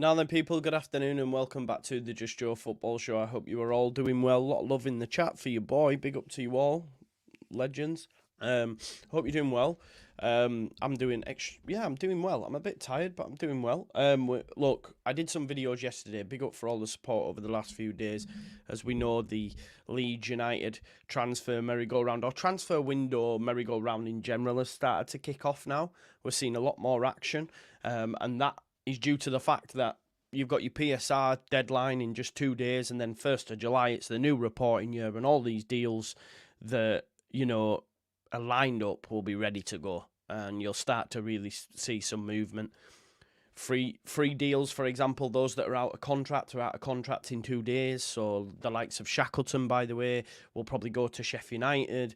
Now then, people, good afternoon and welcome back to the Just Joe Football Show. I hope you are all doing well. A lot of love in the chat for your boy. Big up to you all, legends. Hope you're doing well. I'm doing I'm doing well. I'm a bit tired, but I'm doing well. Look, I did some videos yesterday. Big up for all the support over the last few days. As we know, the Leeds United transfer merry-go-round, or transfer window merry-go-round in general, has started to kick off now. We're seeing a lot more action, and that is due to the fact that you've got your PSR deadline in just 2 days, and then 1st of July, it's the new reporting year, and all these deals that, are lined up will be ready to go, and you'll start to really see some movement. Free deals, for example, those that are out of contract in 2 days. So the likes of Shackleton, by the way, will probably go to Sheffield United.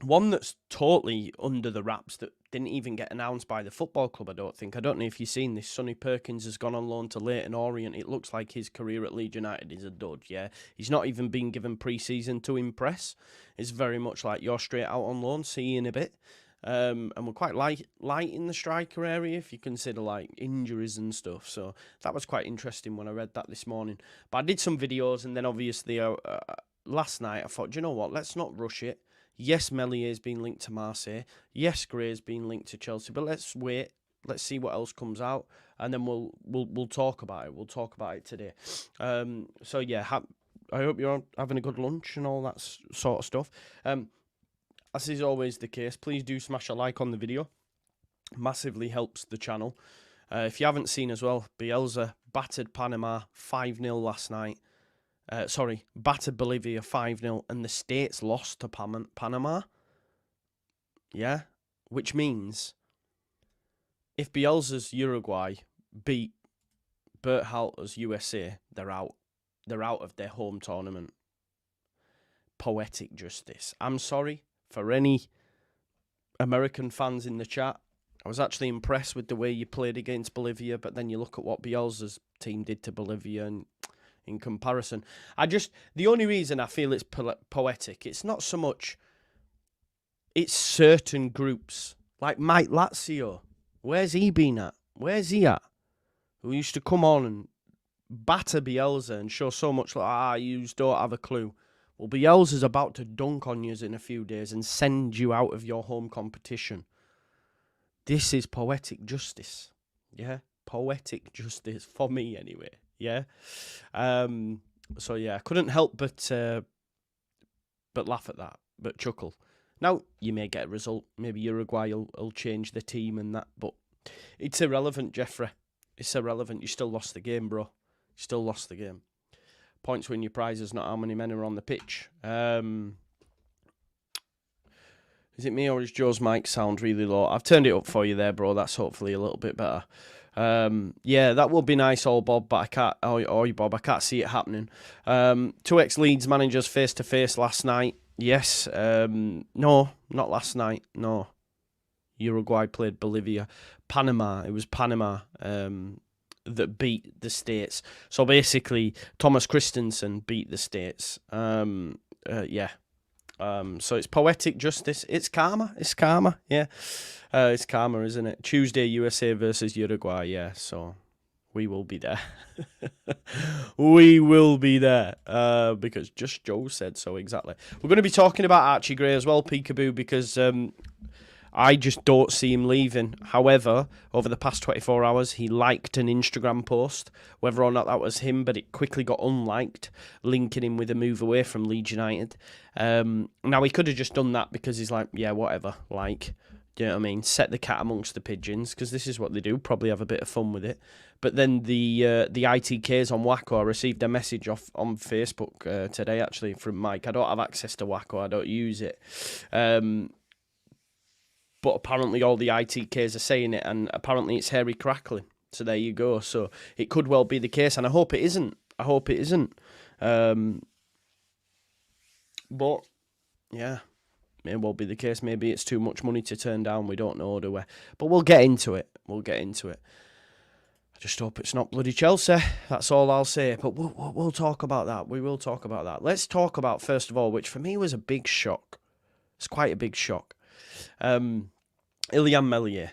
One that's totally under the wraps that didn't even get announced by the football club, I don't think. I don't know if you've seen this. Sonny Perkins has gone on loan to Leyton Orient. It looks like his career at Leeds United is a dud, yeah. He's not even been given pre-season to impress. It's very much like you're straight out on loan, see you in a bit. And we're quite light in the striker area if you consider like injuries and stuff. So that was quite interesting when I read that this morning. But I did some videos, and then obviously last night I thought, do you know what, let's not rush it. Yes, Meslier's been linked to Marseille. Yes, Gray's been linked to Chelsea. But let's wait. Let's see what else comes out, and then we'll talk about it. We'll talk about it today. So yeah, I hope you're having a good lunch and all that sort of stuff. As is always the case, please do smash a like on the video. Massively helps the channel. If you haven't seen as well, Bielsa battered Panama 5-0 last night. Battered Bolivia 5-0, and the States lost to Panama. Yeah, which means if Bielsa's Uruguay beat Berhalter's USA, they're out. They're out of their home tournament. Poetic justice. I'm sorry for any American fans in the chat. I was actually impressed with the way you played against Bolivia, but then you look at what Bielsa's team did to Bolivia, and in comparison, the only reason I feel it's poetic, it's not so much, it's certain groups, like Mike Lazio. Where's he been at? Where's he at? Who used to come on and batter Bielsa and show so much like, you don't have a clue. Well, Bielsa's about to dunk on you in a few days and send you out of your home competition. This is poetic justice. Yeah? Poetic justice for me, anyway. Yeah? So, yeah, I couldn't help but laugh at that, but chuckle. Now, you may get a result. Maybe Uruguay will change the team and that, but it's irrelevant, Jeffrey. It's irrelevant. You still lost the game, bro. You still lost the game. Points win your prizes, not how many men are on the pitch. Is it me or is Joe's mic sound really low? I've turned it up for you there, bro. That's hopefully a little bit better. Yeah, that would be nice, Bob, but I can't. Bob, I can't see it happening. 2 ex-Leeds managers face-to-face last night. Yes. No, not last night. No. Uruguay played Bolivia. Panama. It was Panama that beat the States. So basically, Thomas Christensen beat the States. Yeah. So it's poetic justice. It's karma. It's karma. Yeah. It's karma, isn't it? Tuesday, USA versus Uruguay. Yeah. So we will be there. We will be there. Because Just Joe said so, exactly. We're going to be talking about Archie Gray as well, peekaboo, because I just don't see him leaving. However, over the past 24 hours, he liked an Instagram post. Whether or not that was him, but it quickly got unliked, linking him with a move away from Leeds United. Now, he could have just done that because he's like, yeah, whatever. Like, do you know what I mean? Set the cat amongst the pigeons, because this is what they do. Probably have a bit of fun with it. But then the ITKs on Wacko, I received a message on Facebook today, actually, from Mike. I don't have access to Wacko. I don't use it. But apparently all the ITKs are saying it, and apparently it's hairy crackling. So there you go. So it could well be the case, and I hope it isn't. I hope it isn't. But, yeah, may well be the case. Maybe it's too much money to turn down. We don't know, do we? But we'll get into it. We'll get into it. I just hope it's not bloody Chelsea. That's all I'll say. But we'll talk about that. We will talk about that. Let's talk about, first of all, which for me was a big shock. It's quite a big shock. Illan Meslier.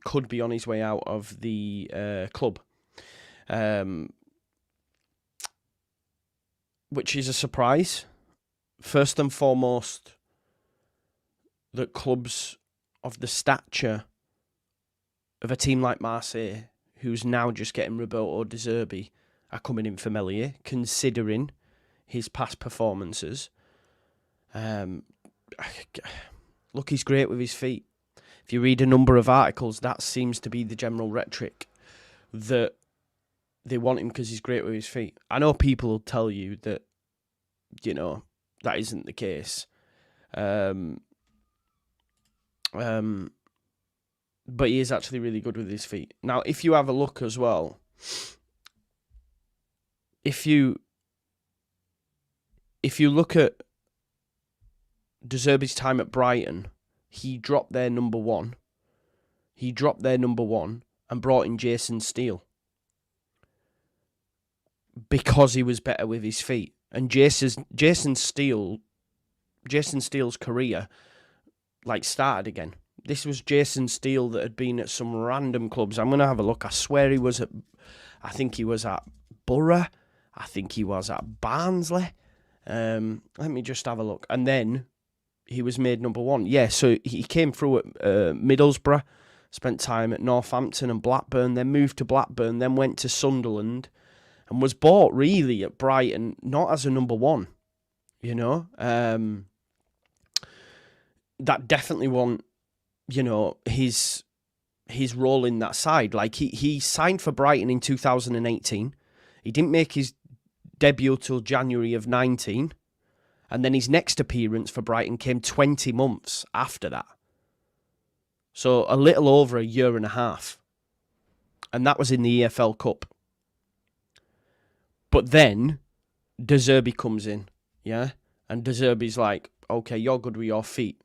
could be on his way out of the club, which is a surprise. First and foremost, that clubs of the stature of a team like Marseille, who's now just getting Roberto De Zerbi, are coming in for Meslier, considering his past performances. Look, he's great with his feet. If you read a number of articles, that seems to be the general rhetoric, that they want him because he's great with his feet. I know people will tell you that, that isn't the case. But he is actually really good with his feet. Now, if you have a look as well, if you look at De Zerbi's time at Brighton, he dropped their number one. He dropped their number one and brought in Jason Steele because he was better with his feet. And Jason Steele's career started again. This was Jason Steele that had been at some random clubs. I'm going to have a look. I swear I think he was at Borough. I think he was at Barnsley. Let me just have a look. And then he was made number one. Yeah, so he came through at Middlesbrough, spent time at Northampton and Blackburn, then moved to Blackburn, then went to Sunderland, and was bought really at Brighton, not as a number one, that definitely won, his role in that side. Like, he signed for Brighton in 2018. He didn't make his debut till January of 19. And then his next appearance for Brighton came 20 months after that. So a little over a year and a half. And that was in the EFL Cup. But then De Zerbi comes in, yeah? And De Zerbi's like, okay, you're good with your feet.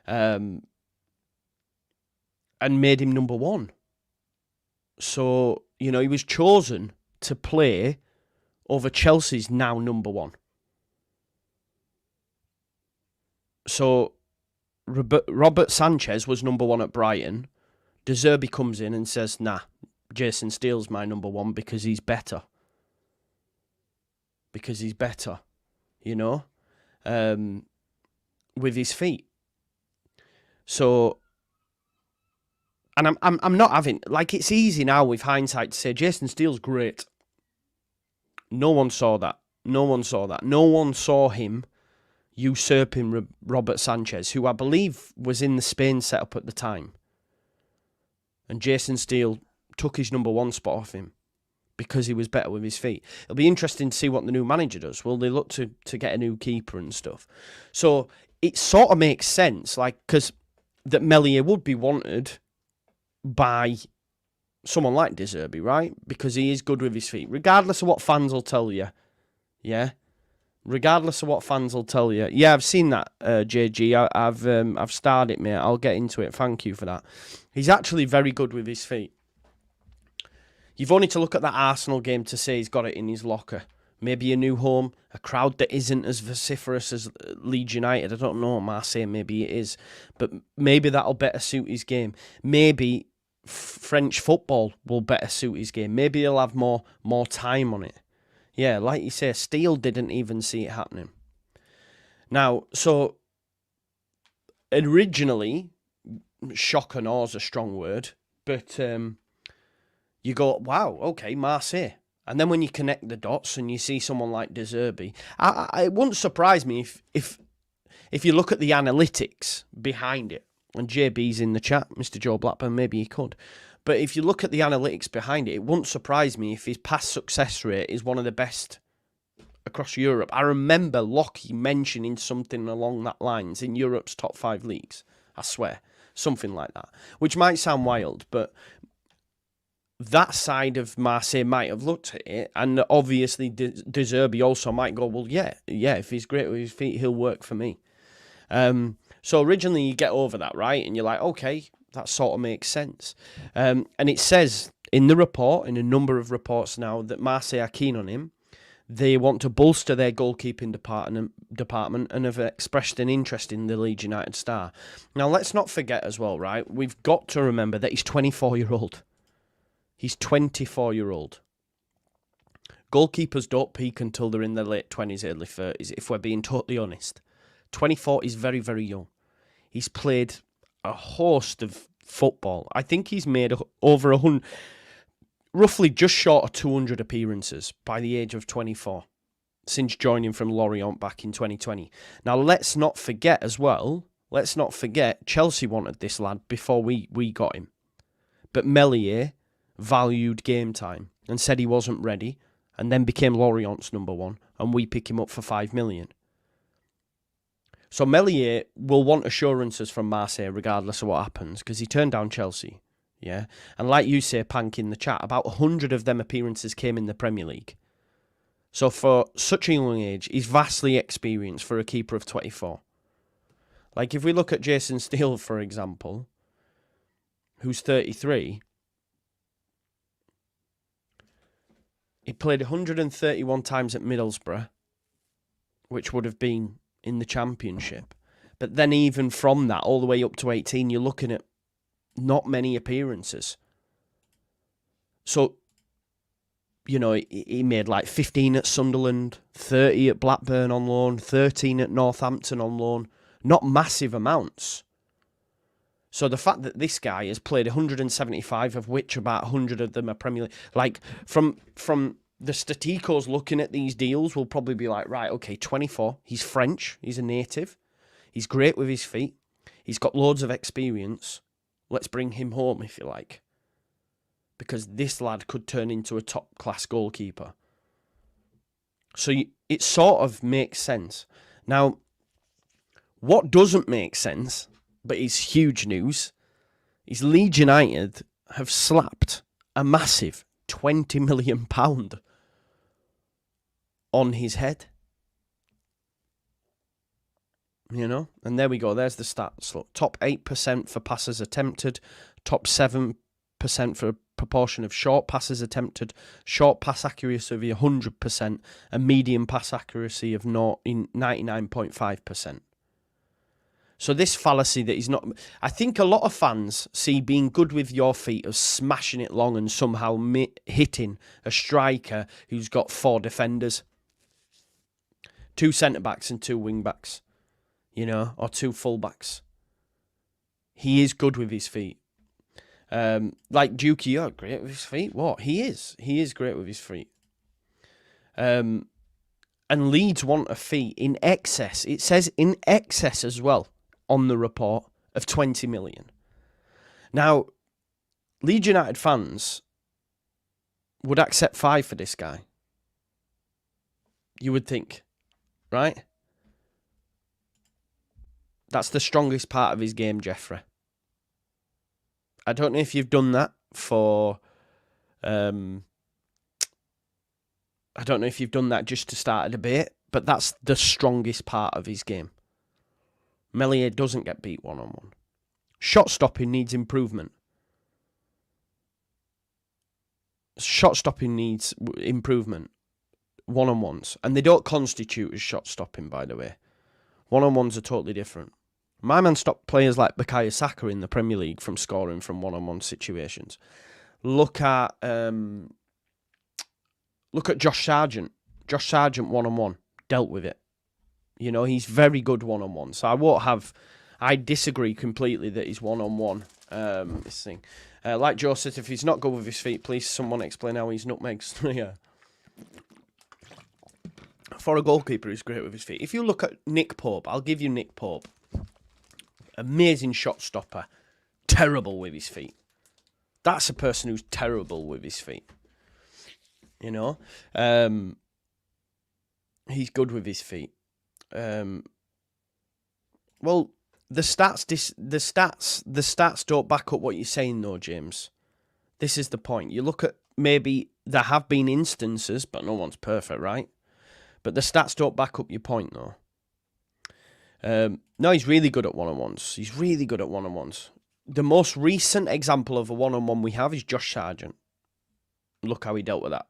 And made him number one. So, he was chosen to play over Chelsea's now number one. So, Robert Sanchez was number one at Brighton. De Zerbi comes in and says, nah, Jason Steele's my number one because he's better. Because he's better, with his feet. So, and I'm not having, it's easy now with hindsight to say Jason Steele's great. No one saw that. No one saw him usurping Robert Sanchez, who I believe was in the Spain setup at the time. And Jason Steele took his number one spot off him because he was better with his feet. It'll be interesting to see what the new manager does. Will they look to get a new keeper and stuff? So it sort of makes sense, because that Meslier would be wanted by someone like De Zerbi, right? Because he is good with his feet, regardless of what fans will tell you. Yeah? Regardless of what fans will tell you. Yeah, I've seen that, JG. I've starred it, mate. I'll get into it. Thank you for that. He's actually very good with his feet. You've only to look at that Arsenal game to say he's got it in his locker. Maybe a new home, a crowd that isn't as vociferous as Leeds United. I don't know, Marseille, maybe it is. But maybe that'll better suit his game. Maybe French football will better suit his game. Maybe he'll have more time on it. Yeah, like you say, Steele didn't even see it happening. Now, so originally, shock and awe is a strong word, but you go, wow, okay, Marseille. And then when you connect the dots and you see someone like De Zerbi, it wouldn't surprise me if you look at the analytics behind it, and JB's in the chat, Mr. Joe Blackburn, maybe he could. But if you look at the analytics behind it, it wouldn't surprise me if his pass success rate is one of the best across Europe. I remember Lockie mentioning something along that lines in Europe's top 5 leagues. I swear. Something like that. Which might sound wild, but that side of Marseille might have looked at it, and obviously De Zerbi also might go, well, yeah, if he's great with his feet, he'll work for me. So originally you get over that, right? And you're like, okay, that sort of makes sense. And it says in the report, in a number of reports now, that Marseille are keen on him. They want to bolster their goalkeeping department and have expressed an interest in the Leeds United star. Now, let's not forget as well, right? We've got to remember that he's 24-year-old. He's 24-year-old. Goalkeepers don't peak until they're in their late 20s, early 30s, if we're being totally honest. 24 is very, very young. He's played a host of football. I think he's made over 100... roughly just short of 200 appearances by the age of 24 since joining from Lorient back in 2020. Now, let's not forget as well, Chelsea wanted this lad before we got him. But Meslier valued game time and said he wasn't ready and then became Lorient's number one and we pick him up for 5 million. So Meslier will want assurances from Marseille regardless of what happens because he turned down Chelsea. Yeah, and like you say, Pank, in the chat, about 100 of them appearances came in the Premier League. So for such a young age, he's vastly experienced for a keeper of 24. Like if we look at Jason Steele, for example, who's 33, he played 131 times at Middlesbrough, which would have been in the Championship. But then even from that, all the way up to 18, you're looking at not many appearances. So, you know, he made like 15 at Sunderland, 30 at Blackburn on loan, 13 at Northampton on loan. Not massive amounts. So the fact that this guy has played 175, of which about 100 of them are Premier League, like from the statisticos looking at these deals will probably be like, right, okay, 24, he's French, he's a native, he's great with his feet, he's got loads of experience. Let's bring him home, if you like. Because this lad could turn into a top-class goalkeeper. So it sort of makes sense. Now, what doesn't make sense, but is huge news, is Leeds United have slapped a massive £20 million on his head. You know, and there we go. There's the stats. Look, top 8% for passes attempted, top 7% for proportion of short passes attempted, short pass accuracy of 100%, and medium pass accuracy of 99.5%. So this fallacy that he's not... I think a lot of fans see being good with your feet as smashing it long and somehow hitting a striker who's got 4 defenders, 2 centre-backs and 2 wing-backs. You know, or 2 fullbacks. He is good with his feet. Like Dukey, you're great with his feet. What? He is. He is great with his feet. And Leeds want a fee in excess. It says in excess as well on the report of 20 million. Now, Leeds United fans would accept 5 for this guy. You would think, right? That's the strongest part of his game, Jeffrey. I don't know if you've done that for... I don't know if you've done that just to start a debate, but that's the strongest part of his game. Meslier doesn't get beat one-on-one. Shot stopping needs improvement. Shot stopping needs improvement. One-on-ones. And they don't constitute as shot stopping, by the way. One-on-ones are totally different. My man stopped players like Bukayo Saka in the Premier League from scoring from one-on-one situations. Look at Josh Sargent. Josh Sargent one-on-one dealt with it. You know, he's very good one-on-one. So I disagree completely that he's one-on-one. This thing. Like Joe said, if he's not good with his feet, please someone explain how he's nutmegs. Yeah. For a goalkeeper, he's great with his feet. If you look at Nick Pope, I'll give you Nick Pope. Amazing shot stopper. Terrible with his feet. That's a person who's terrible with his feet. You know? He's good with his feet. Well, the stats don't back up what you're saying, though, James. This is the point. You look at maybe there have been instances, but no one's perfect, right? But the stats don't back up your point, though. No, he's really good at one-on-ones. He's really good at one-on-ones. The most recent example of a one-on-one we have is Josh Sargent. Look how he dealt with that.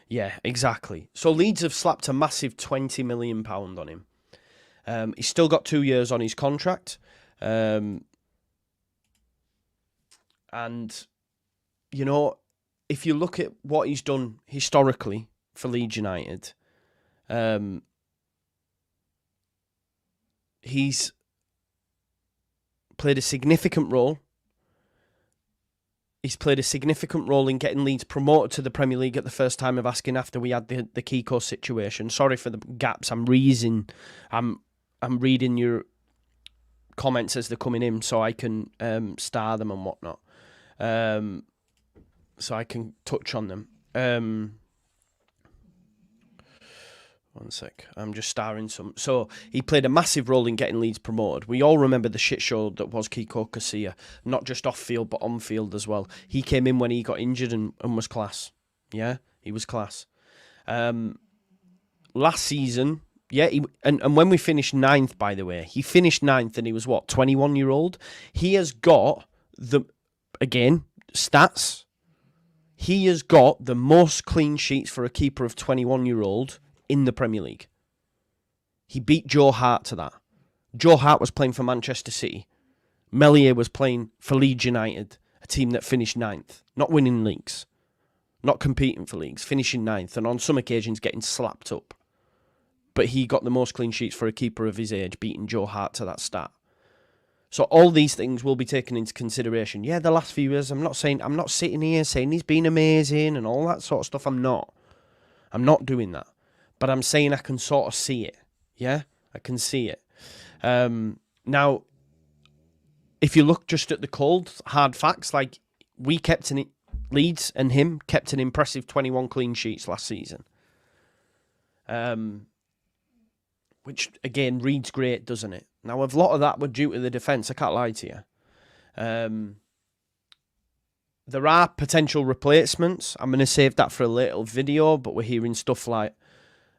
Yeah, exactly. So Leeds have slapped a massive £20 million on him. He's still got 2 years on his contract. And, you know, if you look at what he's done historically for Leeds United, he's played a significant role. He's played a significant role in getting Leeds promoted to the Premier League at the first time of asking after we had the Kiko situation. Sorry for the gaps. I'm reading your comments as they're coming in so I can star them and whatnot. So I can touch on them. One sec. I'm just starring some. So he played a massive role in getting Leeds promoted. We all remember the shit show that was Kiko Casilla, not just off field but on field as well. He came in when he got injured and was class. Yeah, he was class. Last season, yeah, and when we finished 9th, by the way, he finished 9th and he was what, 21-year-old? He has got stats. He has got the most clean sheets for a keeper of 21-year-old in the Premier League. He beat Joe Hart to that. Joe Hart was playing for Manchester City. Meslier was playing for Leeds United, a team that finished 9th, not winning leagues, not competing for leagues, finishing 9th, and on some occasions getting slapped up. But he got the most clean sheets for a keeper of his age, beating Joe Hart to that stat. So all these things will be taken into consideration. Yeah, the last few years, I'm not sitting here saying he's been amazing and all that sort of stuff. I'm not doing that. But I'm saying I can sort of see it. Yeah, I can see it. Now, if you look just at the cold, hard facts, like Leeds and him kept an impressive 21 clean sheets last season. Which, again, reads great, doesn't it? Now, a lot of that were due to the defence, I can't lie to you. There are potential replacements. I'm going to save that for a little video, but we're hearing stuff like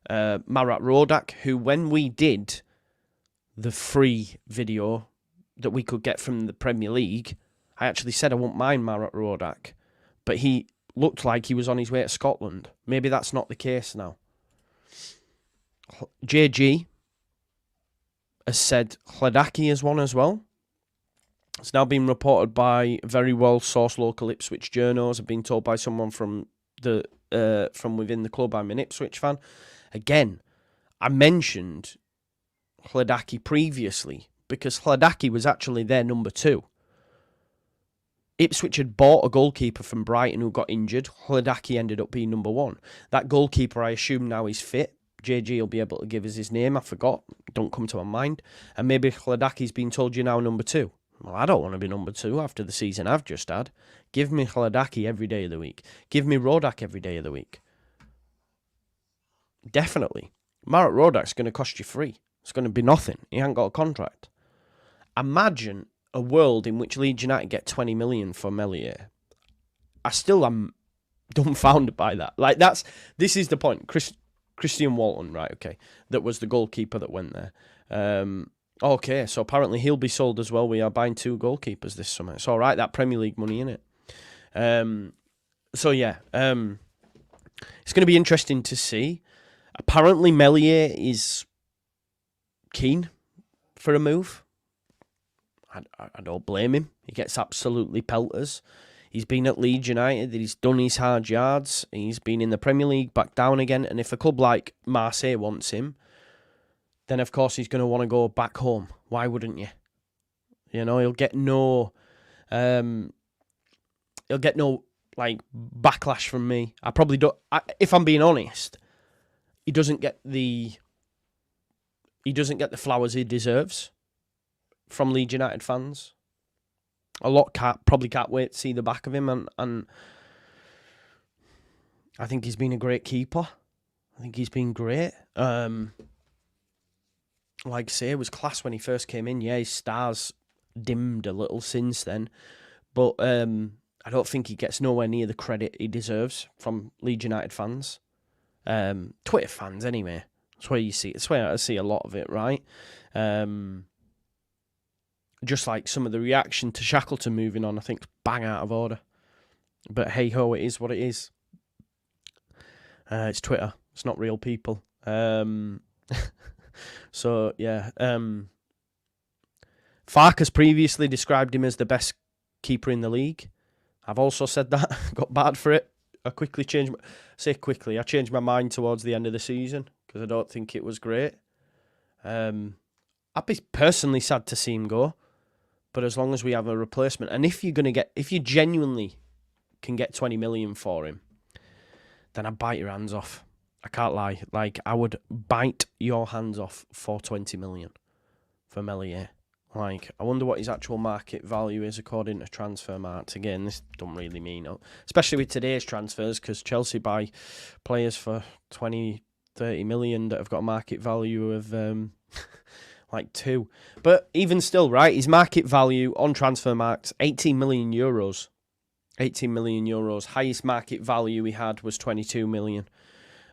Marat Rodak, who, when we did the free video that we could get from the Premier League, I actually said I wouldn't mind Marat Rodak, but he looked like he was on his way to Scotland. Maybe that's not the case now. JG has said Hledaki is one as well. It's now been reported by very well-sourced local Ipswich journos. Have been told by someone from within the club. I'm an Ipswich fan. Again, I mentioned Hledaki previously because Hledaki was actually their number 2. Ipswich had bought a goalkeeper from Brighton who got injured. Hledaki ended up being number 1. That goalkeeper, I assume now is fit. JG will be able to give us his name. I forgot. Don't come to my mind. And maybe Hledaki's been told you're now number 2. Well, I don't want to be number 2 after the season I've just had. Give me Hledaki every day of the week. Give me Rodak every day of the week. Definitely. Marat Rodak's going to cost you free. It's going to be nothing. He hasn't got a contract. Imagine a world in which Leeds United get 20 million for Meslier. I still am dumbfounded by that. This is the point. Christian Walton, right, okay, that was the goalkeeper that went there. Okay, so apparently he'll be sold as well. We are buying 2 goalkeepers this summer. It's all right, that Premier League money, innit? So, yeah, it's going to be interesting to see. Apparently Meslier is keen for a move. I don't blame him. He gets absolutely pelters. He's been at Leeds United. He's done his hard yards. He's been in the Premier League, back down again. And if a club like Marseille wants him, then of course he's going to want to go back home. Why wouldn't you? You know, he'll get no backlash from me. I probably don't. If I'm being honest, he doesn't get the flowers he deserves from Leeds United fans. A lot probably can't wait to see the back of him, and I think he's been a great keeper. I think he's been great. Like I say, it was class when he first came in. Yeah, his stars dimmed a little since then, but I don't think he gets nowhere near the credit he deserves from Leeds United fans. Twitter fans, anyway. That's where you see it. That's where I see a lot of it, right? Just like some of the reaction to Shackleton moving on, I think, bang out of order. But hey-ho, it is what it is. It's Twitter. It's not real people. So, yeah. Farkas previously described him as the best keeper in the league. I've also said that. Got bad for it. I changed my mind towards the end of the season because I don't think it was great. I'd be personally sad to see him go, but as long as we have a replacement, and if you genuinely can get 20 million for him, then I'd bite your hands off. I can't lie. Like, I would bite your hands off for 20 million for Meslier. Like, I wonder what his actual market value is according to Transfermarkt. Again, this don't really mean it, especially with today's transfers, because Chelsea buy players for 20, 30 million that have got a market value of like 2. But even still, right, his market value on Transfermarkt, 18 million euros. 18 million euros. Highest market value he had was 22 million.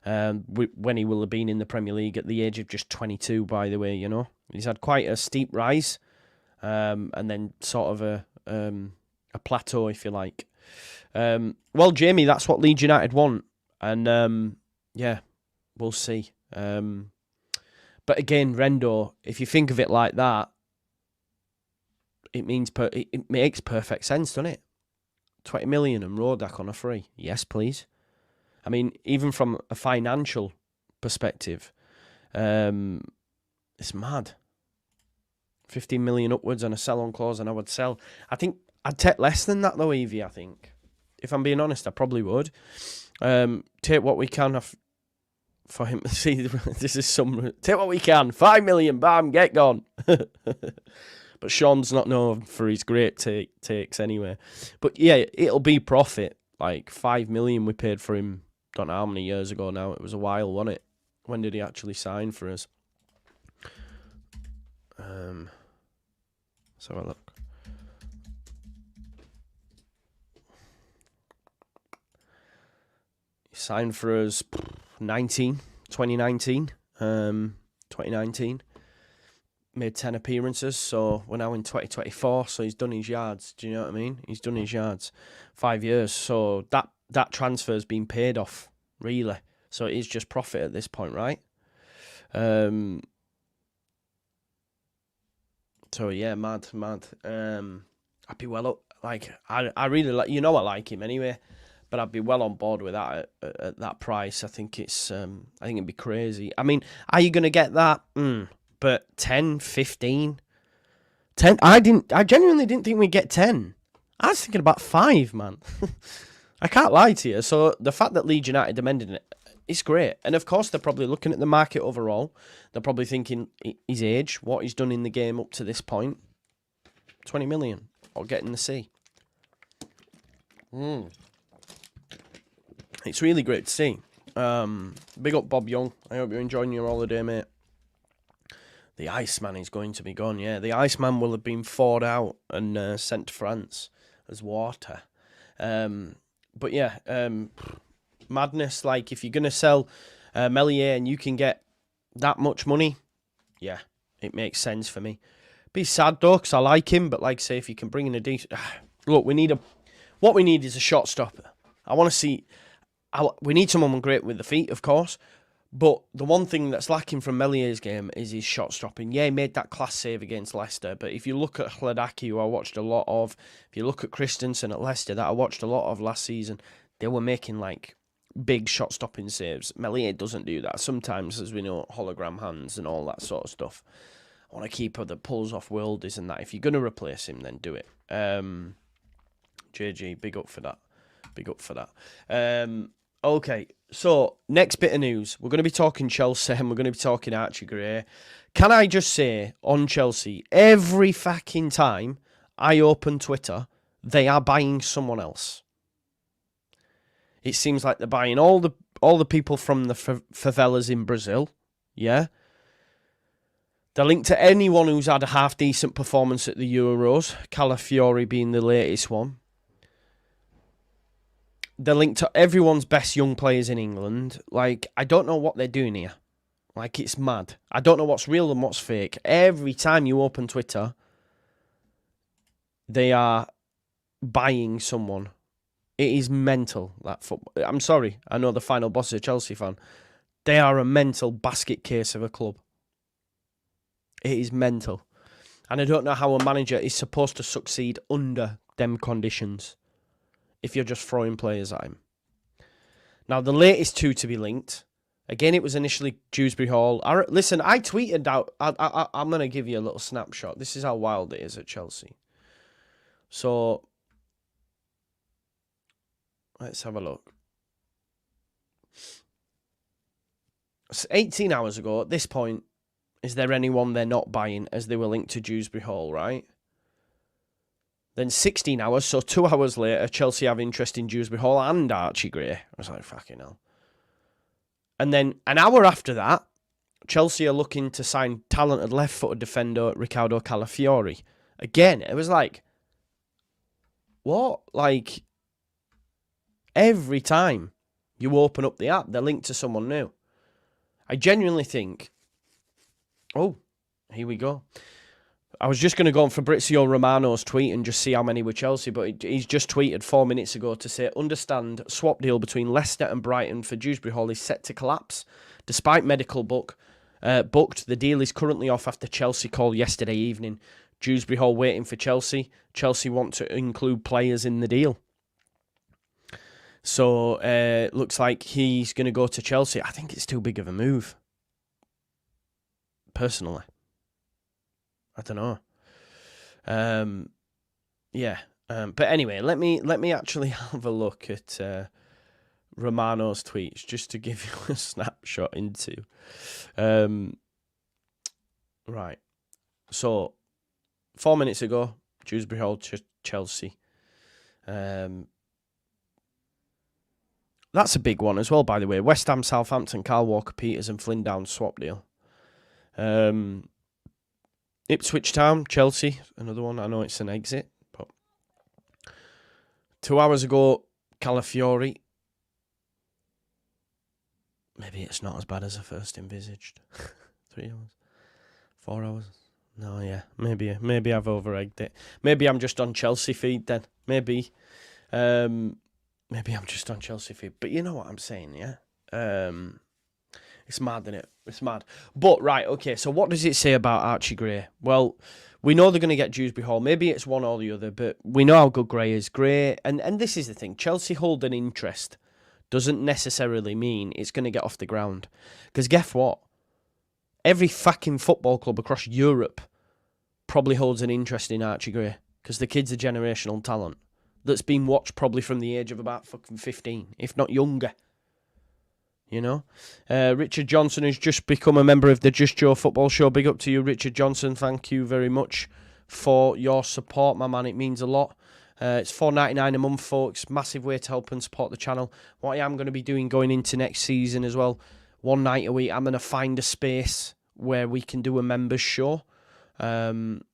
When he will have been in the Premier League at the age of just 22, by the way, you know. He's had quite a steep rise, and then sort of a plateau, if you like. Well, Jamie, that's what Leeds United want, and yeah, we'll see. But again, Rendo, if you think of it like that, it means it makes perfect sense, doesn't it? 20 million and Rodak on a free. Yes, please. I mean, even from a financial perspective, it's mad. 15 million upwards on a sell-on clause, and I would sell. I think I'd take less than that, though, Evie, I think. If I'm being honest, I probably would. Take what we can for him. See, this is some... Take what we can. 5 million, bam, get gone. But Sean's not known for his great takes anyway. But yeah, it'll be profit. Like 5 million we paid for him, don't know how many years ago now. It was a while, wasn't it? When did he actually sign for us? Let's have a look. He signed for us 2019. 2019. Made 10 appearances, so we're now in 2024, so he's done his yards. Do you know what I mean? He's done his yards. 5 years, so that transfer's been paid off, really. So it is just profit at this point, right? So yeah, mad. I'd be well up. Like, I really like, you know, I like him anyway, but I'd be well on board with that at that price. I think it'd be crazy. I mean, are you gonna get that? But 10, 15, 10. I genuinely didn't think we'd get 10. I was thinking about 5, man. I can't lie to you. So the fact that Leeds United amended it, it's great. And of course, they're probably looking at the market overall. They're probably thinking his age, what he's done in the game up to this point. 20 million, or getting the C. It's really great to see. Big up Bob Young. I hope you're enjoying your holiday, mate. The Iceman is going to be gone, yeah. The Iceman will have been thawed out and sent to France as water. But yeah, madness. Like, if you're going to sell Meslier and you can get that much money, yeah, it makes sense for me. Be sad, though, because I like him, but like I say, if you can bring in a decent... Look, what we need is a shot stopper. I want to see... We need someone great with the feet, of course. But the one thing that's lacking from Meslier's game is his shot stopping. Yeah, he made that class save against Leicester, but if you look at Hladaki, who I watched a lot of, if you look at Christensen at Leicester, that I watched a lot of last season, they were making like big shot stopping saves. Meslier doesn't do that. Sometimes, as we know, hologram hands and all that sort of stuff. I want to keep the pulls off worldies and that. If you're going to replace him, then do it. JG, big up for that. Big up for that. Okay, so next bit of news. We're going to be talking Chelsea and we're going to be talking Archie Gray. Can I just say, on Chelsea, every fucking time I open Twitter, they are buying someone else. It seems like they're buying all the people from the favelas in Brazil, yeah? They're linked to anyone who's had a half-decent performance at the Euros, Calafiori being the latest one. They're linked to everyone's best young players in England. Like, I don't know what they're doing here. Like, it's mad. I don't know what's real and what's fake. Every time you open Twitter, they are buying someone. It is mental, that football. I'm sorry, I know the final boss is a Chelsea fan. They are a mental basket case of a club. It is mental. And I don't know how a manager is supposed to succeed under them conditions if you're just throwing players at him. Now, the latest two to be linked, again, it was initially Dewsbury Hall. Listen, I tweeted out, I'm going to give you a little snapshot. This is how wild it is at Chelsea. So, let's have a look. So 18 hours ago, at this point, is there anyone they're not buying as they were linked to Dewsbury Hall, right? Then 16 hours, so 2 hours later, Chelsea have interest in Dewsbury Hall and Archie Gray. I was like, fucking hell. And then an hour after that, Chelsea are looking to sign talented left-footed defender Riccardo Calafiori. Again, it was like, what? Like, every time you open up the app, they're linked to someone new. I genuinely think... Oh, here we go. I was just going to go on Fabrizio Romano's tweet and just see how many were Chelsea, but he's just tweeted 4 minutes ago to say, understand, swap deal between Leicester and Brighton for Dewsbury Hall is set to collapse. Despite medical booked, the deal is currently off after Chelsea call yesterday evening. Dewsbury Hall waiting for Chelsea. Chelsea want to include players in the deal. So, looks like he's going to go to Chelsea. I think it's too big of a move. Personally. I don't know. Yeah. But anyway, let me actually have a look at Romano's tweets just to give you a snapshot into. Right. So, 4 minutes ago, Dewsbury Hall to Chelsea. That's a big one as well, by the way. West Ham, Southampton, Kyle Walker-Peters and Flynn Downs swap deal. Ipswich Town, Chelsea, another one. I know it's an exit, but 2 hours ago, Calafiori. Maybe it's not as bad as I first envisaged. 3 hours, 4 hours. No, yeah, maybe I've over-egged it. Maybe I'm just on Chelsea feed then. Maybe I'm just on Chelsea feed. But you know what I'm saying, yeah. It's mad, isn't it? It's mad. But, right, okay, so what does it say about Archie Gray? Well, we know they're going to get Dewsbury Hall. Maybe it's one or the other, but we know how good Gray is. Gray, and this is the thing, Chelsea hold an interest doesn't necessarily mean it's going to get off the ground. Because guess what? Every fucking football club across Europe probably holds an interest in Archie Gray. Because the kid's a generational talent that's been watched probably from the age of about fucking 15, if not younger. You know, Richard Johnson has just become a member of the Just Joe Football Show. Big up to you, Richard Johnson. Thank you very much for your support, my man. It means a lot. It's $4.99 a month, folks. Massive way to help and support the channel. What I am going to be doing going into next season as well, one night a week, I'm going to find a space where we can do a members show. What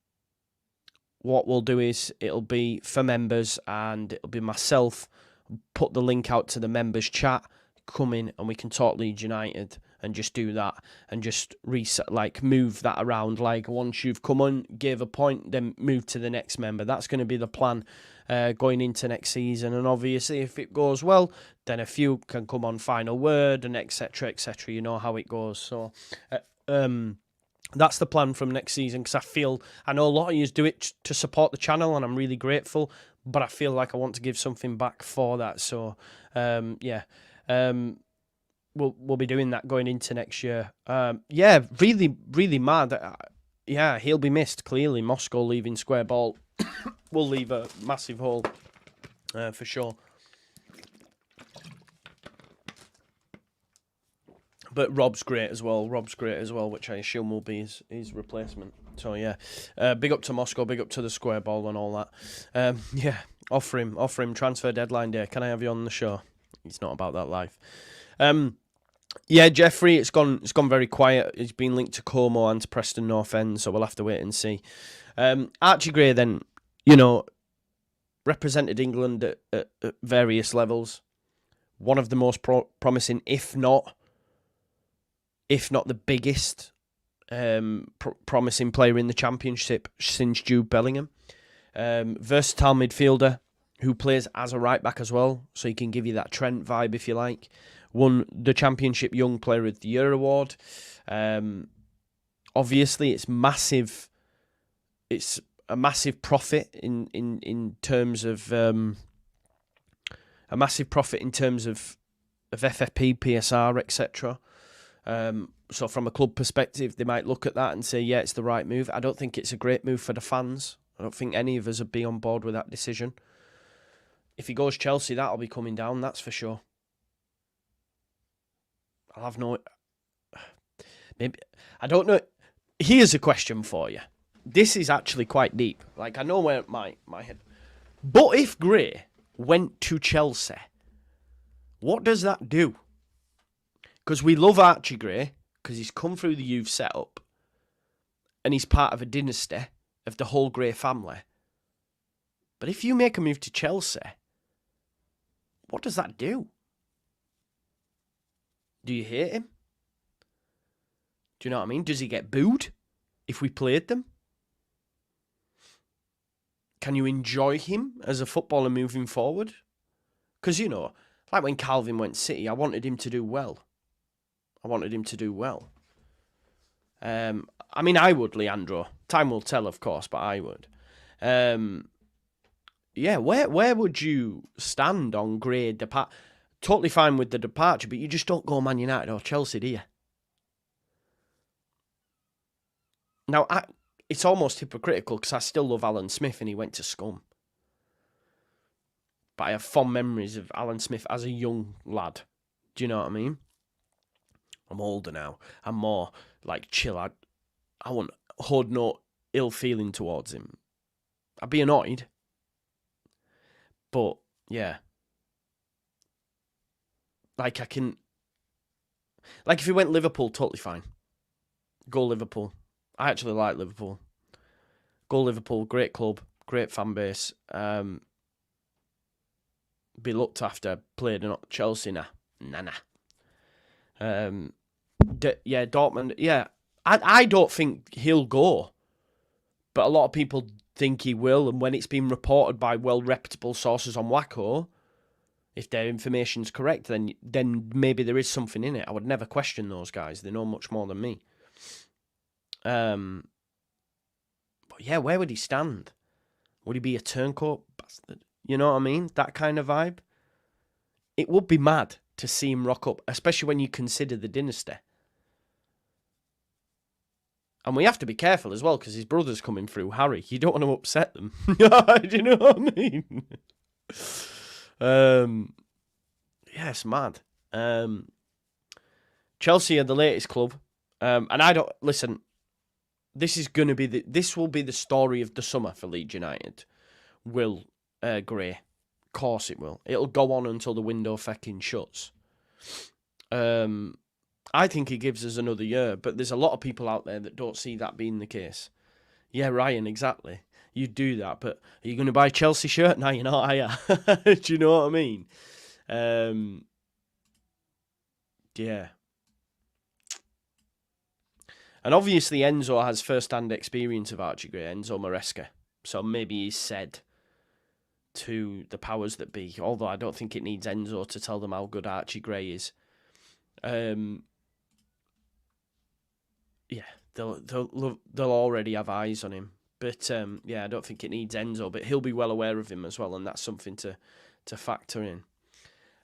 we'll do is it'll be for members and it'll be myself. Put the link out to the members chat. Come in and we can talk Leeds United and just do that and just reset, like move that around. Like once you've come on, give a point, then move to the next member. That's going to be the plan going into next season. And obviously, if it goes well, then a few can come on final word and etc. etc. You know how it goes. So that's the plan from next season because I know a lot of you do it to support the channel and I'm really grateful, but I feel like I want to give something back for that. So yeah. We'll be doing that going into next year. Yeah, really mad. Yeah, he'll be missed, clearly. Moscow leaving square ball will leave a massive hole, for sure. But Rob's great as well, which I assume will be his replacement. So, yeah, big up to Moscow, big up to the square ball and all that. Yeah, offer him transfer deadline day. Can I have you on the show? It's not about that life. Yeah, Jeffrey, it's gone very quiet. He's been linked to Como and to Preston North End, so we'll have to wait and see. Archie Gray then, you know, represented England at various levels. One of the most promising, if not the biggest promising player in the Championship since Jude Bellingham. Versatile midfielder who plays as a right-back as well, so he can give you that Trent vibe, if you like. Won the Championship Young Player of the Year award. Obviously, it's massive. It's a massive profit in terms of FFP, PSR, etc. So from a club perspective, they might look at that and say, yeah, it's the right move. I don't think it's a great move for the fans. I don't think any of us would be on board with that decision. If he goes Chelsea, that'll be coming down, that's for sure. I'll have no... Maybe... I don't know. Here's a question for you. This is actually quite deep. Like, I know where my head... But if Gray went to Chelsea, what does that do? Because we love Archie Gray, because he's come through the youth setup, and he's part of a dynasty of the whole Gray family. But if you make a move to Chelsea, what does that do? Do you hate him? Do you know what I mean? Does he get booed if we played them? Can you enjoy him as a footballer moving forward? Because, you know, like when Calvin went City, I wanted him to do well. I mean, I would, Leandro. Time will tell, of course, but I would. Yeah, where would you stand on Gray depart? Totally fine with the departure, but you just don't go Man United or Chelsea, do you? Now, it's almost hypocritical because I still love Alan Smith and he went to Scum. But I have fond memories of Alan Smith as a young lad. Do you know what I mean? I'm older now. I'm more like chill. I won't hold no ill feeling towards him. I'd be annoyed. But, yeah. Like, I can... Like, if he went Liverpool, totally fine. Go Liverpool. I actually like Liverpool. Go Liverpool, great club, great fan base. Be looked after, played in Chelsea, nah. Yeah, Dortmund, yeah. I don't think he'll go. But a lot of people think he will, and when it's been reported by well-reputable sources on Wacko, if their information's correct, then maybe there is something in it. I would never question those guys. They know much more than me. But yeah, where would he stand? Would he be a turncoat bastard? You know what I mean? That kind of vibe. It would be mad to see him rock up, especially when you consider the dynasty. And we have to be careful as well, because his brother's coming through, Harry. You don't want to upset them. Do you know what I mean? Yeah, it's mad. Chelsea are the latest club. And I don't... Listen, this will be the story of the summer for Leeds United. Will Gray. Of course it will. It'll go on until the window fucking shuts. I think he gives us another year, but there's a lot of people out there that don't see that being the case. Yeah, Ryan, exactly. You do that, but are you going to buy a Chelsea shirt? No, you're not, are you? Do you know what I mean? Yeah. And obviously Enzo has first-hand experience of Archie Gray, Enzo Maresca. So maybe he's said to the powers that be, although I don't think it needs Enzo to tell them how good Archie Gray is. Yeah, they'll already have eyes on him. But yeah, I don't think it needs Enzo, but he'll be well aware of him as well, and that's something to factor in.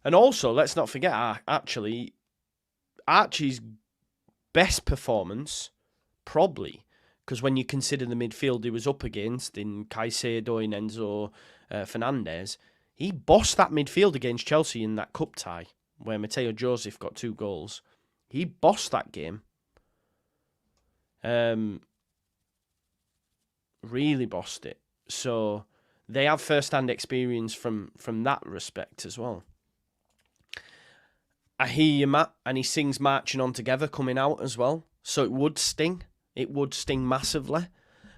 And also, let's not forget, actually, Archie's best performance, probably, because when you consider the midfield he was up against in Caicedo, in Enzo Fernandez, he bossed that midfield against Chelsea in that cup tie, where Mateo Joseph got 2 goals. He bossed that game. Really bossed it. So they have first-hand experience from that respect as well. I hear you, Matt, and he sings Marching On Together coming out as well. So it would sting. It would sting massively.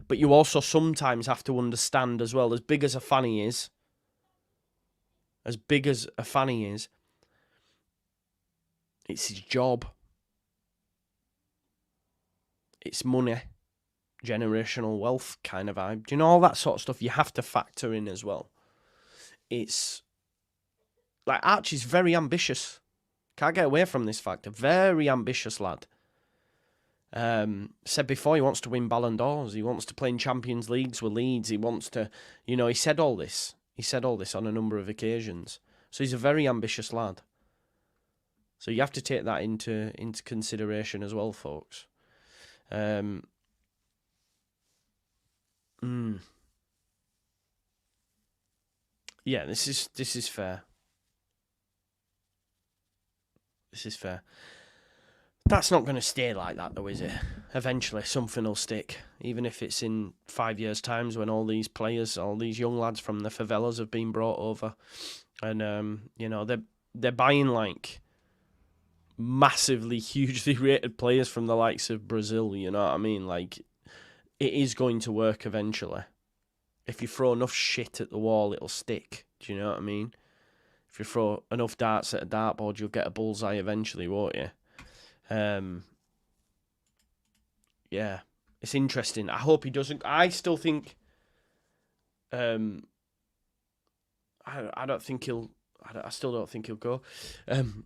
But you also sometimes have to understand as well, as big as a fan he is, it's his job. It's money. Generational wealth kind of vibe. Do you know all that sort of stuff you have to factor in as well? it's like Archie's very ambitious. Can't get away from this fact. A very ambitious lad. Said before he wants to win Ballon d'Ors. He wants to play in Champions Leagues with Leeds. He wants to, he said all this. He said all this on a number of occasions. So he's a very ambitious lad. So you have to take that into consideration as well, folks. Yeah, this is fair. This is fair. That's not going to stay like that, though, is it? Eventually, something will stick. Even if it's in 5 years' time when all these players, all these young lads from the favelas have been brought over. And, they're buying, like, massively, hugely rated players from the likes of Brazil, you know what I mean? Like, it is going to work eventually. If you throw enough shit at the wall, it'll stick. Do you know what I mean? If you throw enough darts at a dartboard, you'll get a bullseye eventually, won't you? Yeah, it's interesting. I hope he doesn't. I still think. I don't think he'll. I still don't think he'll go.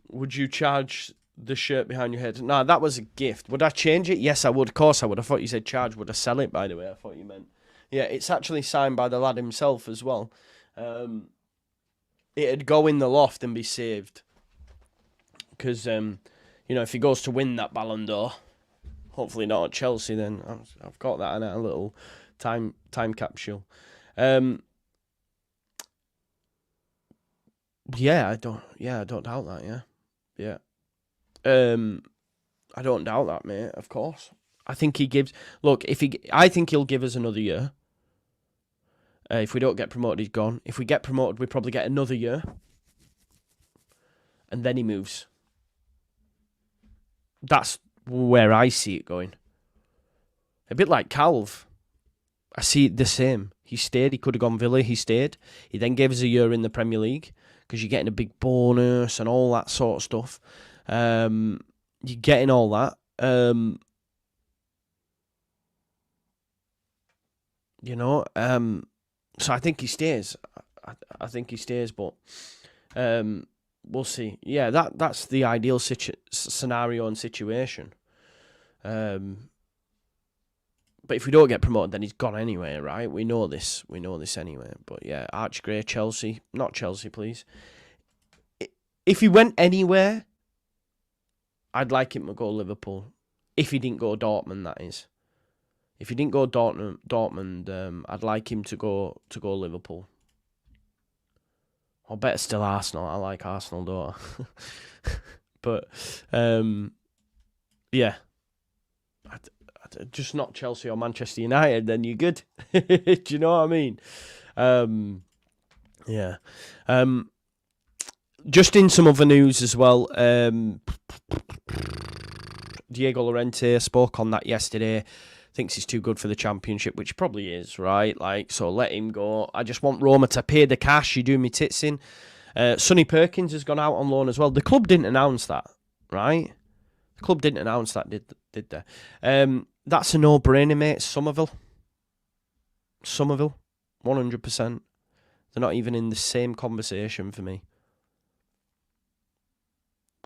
Would you charge the shirt behind your head? No, that was a gift. Would I change it? Yes, I would. Of course, I would. I thought you said charge. Would I sell it? By the way, I thought you meant. Yeah, it's actually signed by the lad himself as well. It'd go in the loft and be saved. Because, if he goes to win that Ballon d'Or, hopefully not at Chelsea, then I've got that in a little time capsule. Yeah, I don't doubt that. Yeah. I don't doubt that, mate. Of course, I think he gives. Look, I think he'll give us another year. If we don't get promoted, he's gone. If we get promoted, we probably get another year, and then he moves. That's where I see it going. A bit like Calv. I see it the same. He stayed. He could have gone Villa. He stayed. He then gave us a year in the Premier League because you're getting a big bonus and all that sort of stuff. You're getting all that. So I think he stays. I think he stays, but we'll see. Yeah, that's the ideal scenario and situation. But if we don't get promoted, then he's gone anyway, right? We know this anyway. But yeah, Archie Gray, Chelsea. Not Chelsea, please. If he went anywhere, I'd like him to go Liverpool. If he didn't go Dortmund, that is. If he didn't go Dortmund, I'd like him to go Liverpool. Or better still, Arsenal. I like Arsenal, don't I? But, yeah. Just not Chelsea or Manchester United, then you're good. Do you know what I mean? Yeah. Just in some other news as well, Diego Llorente spoke on that yesterday. Thinks he's too good for the Championship, which probably is, right? Like, so let him go. I just want Roma to pay the cash. You do me tits in. Sonny Perkins has gone out on loan as well. The club didn't announce that, right? The club didn't announce that, did they? That's a no-brainer, mate. Somerville, 100%. They're not even in the same conversation for me.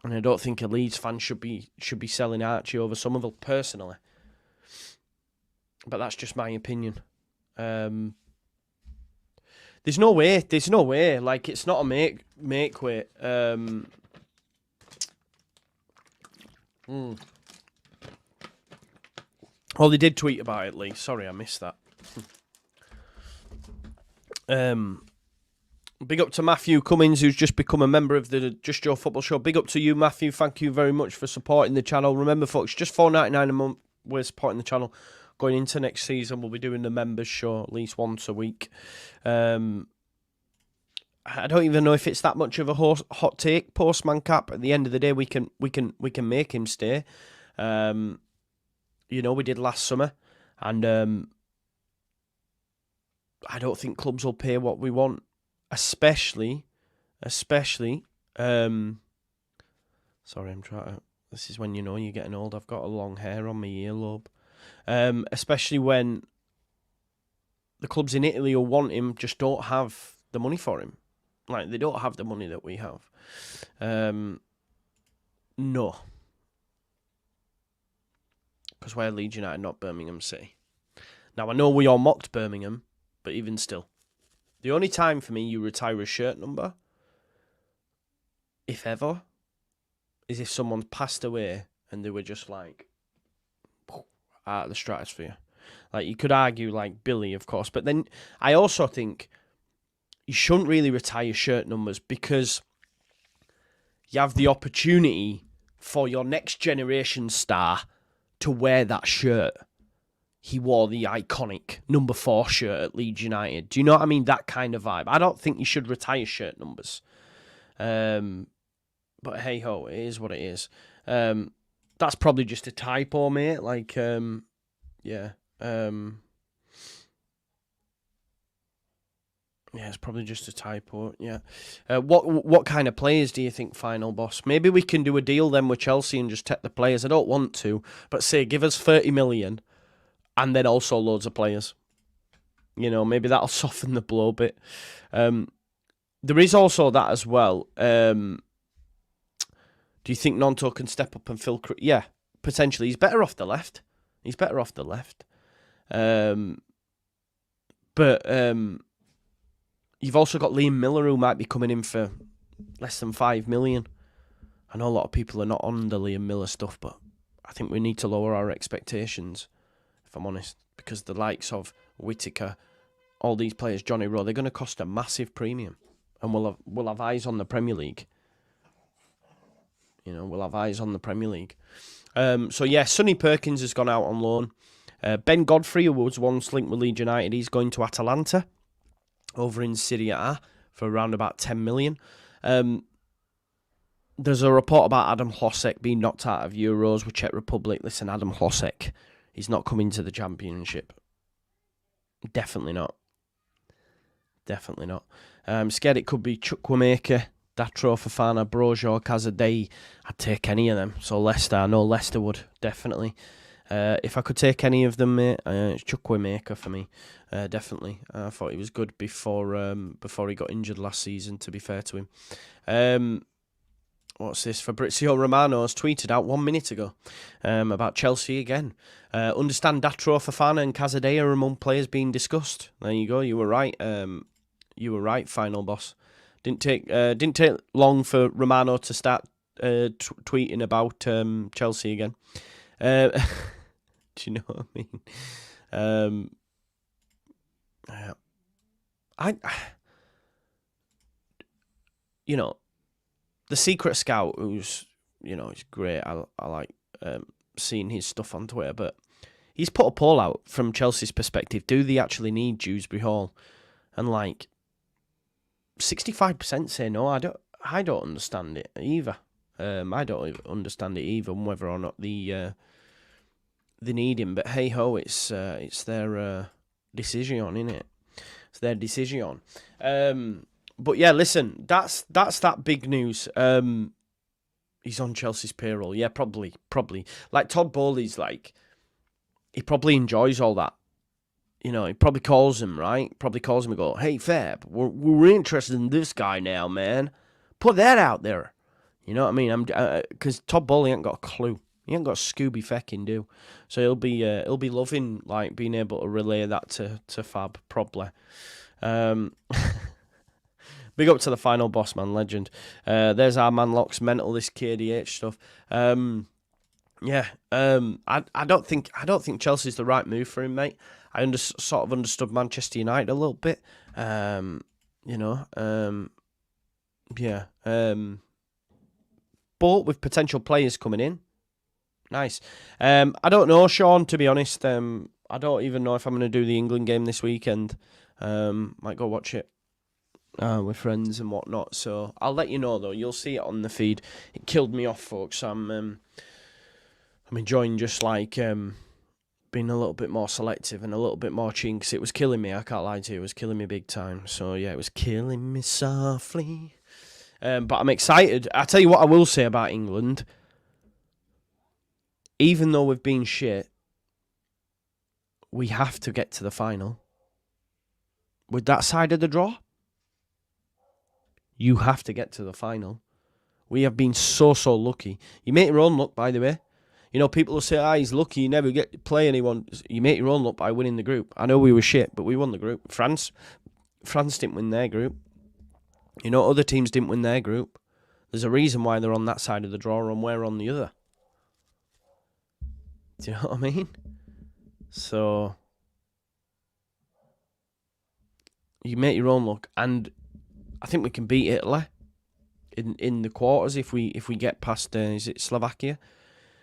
And I don't think a Leeds fan should be selling Archie over Somerville, personally. But that's just my opinion. There's no way. Like, it's not a make way. Oh, they did tweet about it, Lee. Sorry, I missed that. Big up to Matthew Cummins, who's just become a member of the Just Joe Football Show. Big up to you, Matthew. Thank you very much for supporting the channel. Remember, folks, just $4.99 a month. We're supporting the channel. Going into next season, we'll be doing the members show at least once a week. I don't even know if it's that much of a hot take. Postman Cap. At the end of the day, we can make him stay. We did last summer, and I don't think clubs will pay what we want, especially. Sorry, I'm trying to. This is when you're getting old. I've got a long hair on my earlobe. Especially when the clubs in Italy who want him just don't have the money for him. Like, they don't have the money that we have. No. Because we're Leeds United, not Birmingham City. Now, I know we all mocked Birmingham, but even still. The only time for me you retire a shirt number, if ever, is if someone's passed away and they were just like out of the stratosphere. Like, you could argue like Billy, of course, but then I also think you shouldn't really retire shirt numbers because you have the opportunity for your next generation star to wear that shirt. He wore the iconic number 4 shirt at Leeds United. Do you know what I mean? That kind of vibe. I don't think you should retire shirt numbers. But hey ho, it is what it is. That's probably just a typo, mate. Like, yeah. Yeah, it's probably just a typo. Yeah. What kind of players do you think, final boss? Maybe we can do a deal then with Chelsea and just take the players. I don't want to, but say give us 30 million and then also loads of players. You know, maybe that'll soften the blow a bit. There is also that as well. Do you think Nonto can step up and fill... Yeah, potentially. He's better off the left. But you've also got Liam Miller, who might be coming in for less than 5 million. I know a lot of people are not on the Liam Miller stuff, but I think we need to lower our expectations, if I'm honest, because the likes of Whittaker, all these players, Johnny Rowe, they're going to cost a massive premium, and we'll have eyes on the Premier League. You know, we'll have eyes on the Premier League. So yeah, Sonny Perkins has gone out on loan. Ben Godfrey, who was once linked with Leeds United, he's going to Atalanta over in Serie A for around about 10 million. There's a report about Adam Hlošek being knocked out of Euros with Czech Republic. Listen, Adam Hlošek, he's not coming to the Championship. Definitely not. I'm scared it could be Chukwuemeka, Datro, Fofana, Brojo, Kazadei. I'd take any of them. So Leicester, I know Leicester would, definitely. If I could take any of them, mate, it's Chukwuemeka for me, definitely. I thought he was good before he got injured last season, to be fair to him. What's this? Fabrizio Romano has tweeted out 1 minute ago about Chelsea again. Understand Datro, Fofana and Kazadei are among players being discussed. There you go, you were right. You were right, final boss. Didn't take long for Romano to start tweeting about Chelsea again. Do you know what I mean? You know, the secret scout, who's, you know, he's great. I like seeing his stuff on Twitter, but he's put a poll out from Chelsea's perspective. Do they actually need Dewsbury Hall? And like 65% say no. I don't understand it either. I don't understand it either, whether or not they need him. But hey ho, it's their decision, isn't it? It's their decision. But yeah, listen, that's that big news. He's on Chelsea's payroll. Yeah, probably. Like Todd Bowley's like, he probably enjoys all that. You know, he probably calls him, right? Probably calls him and go, "Hey Fab, we're interested in this guy now, man. Put that out there." You know what I mean? Because Todd Bowley ain't got a clue. He ain't got a Scooby fecking do. So he'll be loving like being able to relay that to Fab probably. Big up to the final boss, man, legend. There's our man Locks mental, this KDH stuff. I don't think Chelsea's the right move for him, mate. I sort of understood Manchester United a little bit. But with potential players coming in, nice. I don't know, Sean, to be honest. I don't even know if I'm going to do the England game this weekend. Might go watch it with friends and whatnot. So I'll let you know, though. You'll see it on the feed. It killed me off, folks. I'm enjoying just like being a little bit more selective and a little bit more cheating, because it was killing me. I can't lie to you. It was killing me big time. So yeah, it was killing me softly. But I'm excited. I tell you what I will say about England. Even though we've been shit, we have to get to the final. With that side of the draw, You have to get to the final. We have been so lucky. You make your own luck, by the way. You know, people will say, he's lucky, you never get to play anyone. You make your own luck by winning the group. I know we were shit, but we won the group. France didn't win their group. You know, other teams didn't win their group. There's a reason why they're on that side of the draw and we're on the other. Do you know what I mean? So, you make your own luck. And I think we can beat Italy in the quarters if we get past, is it Slovakia?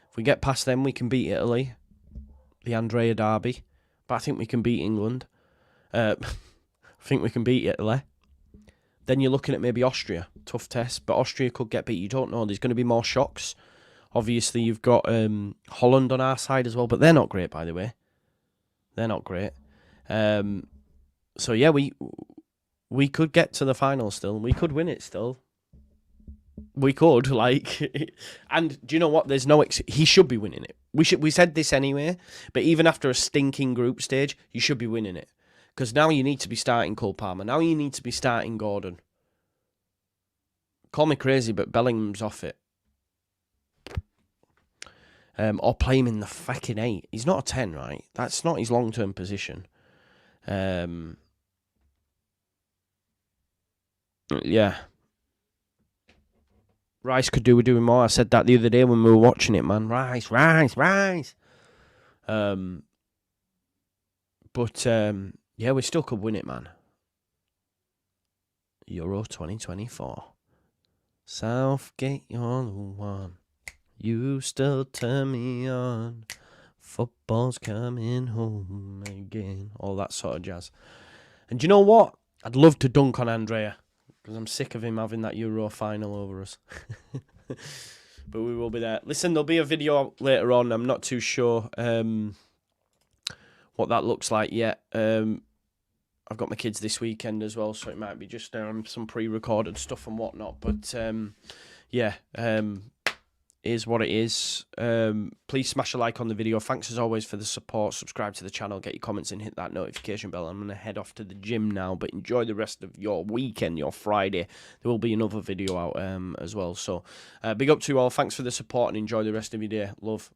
If we get past them, we can beat Italy. The Andrea Derby. But I think we can beat England. I think we can beat Italy. Then you're looking at maybe Austria. Tough test. But Austria could get beat. You don't know. There's going to be more shocks. Obviously, you've got Holland on our side as well. But they're not great, by the way. They're not great. So, yeah, we could get to the final still. We could win it still. We could, and do you know what? There's no he should be winning it. We said this anyway, but even after a stinking group stage, you should be winning it. Because now you need to be starting Cole Palmer. Now you need to be starting Gordon. Call me crazy, but Bellingham's off it. Or play him in the fucking 8. He's not a 10, right? That's not his long-term position. Yeah. Rice could do with doing more. I said that the other day when we were watching it, man. Rice. Yeah, we still could win it, man. Euro 2024. Southgate, you're the one. You still turn me on. Football's coming home again. All that sort of jazz. And do you know what? I'd love to dunk on Andrea. Because I'm sick of him having that Euro final over us. But we will be there. Listen, there'll be a video out later on. I'm not too sure what that looks like yet. I've got my kids this weekend as well, so it might be just some pre-recorded stuff and whatnot. But, yeah, is what it is. Please smash a like on the video. Thanks as always for the support. Subscribe to the channel, get your comments in, hit that notification bell. I'm going to head off to the gym now, but enjoy the rest of your weekend, your Friday. There will be another video out as well. So big up to you all. Thanks for the support and enjoy the rest of your day. Love.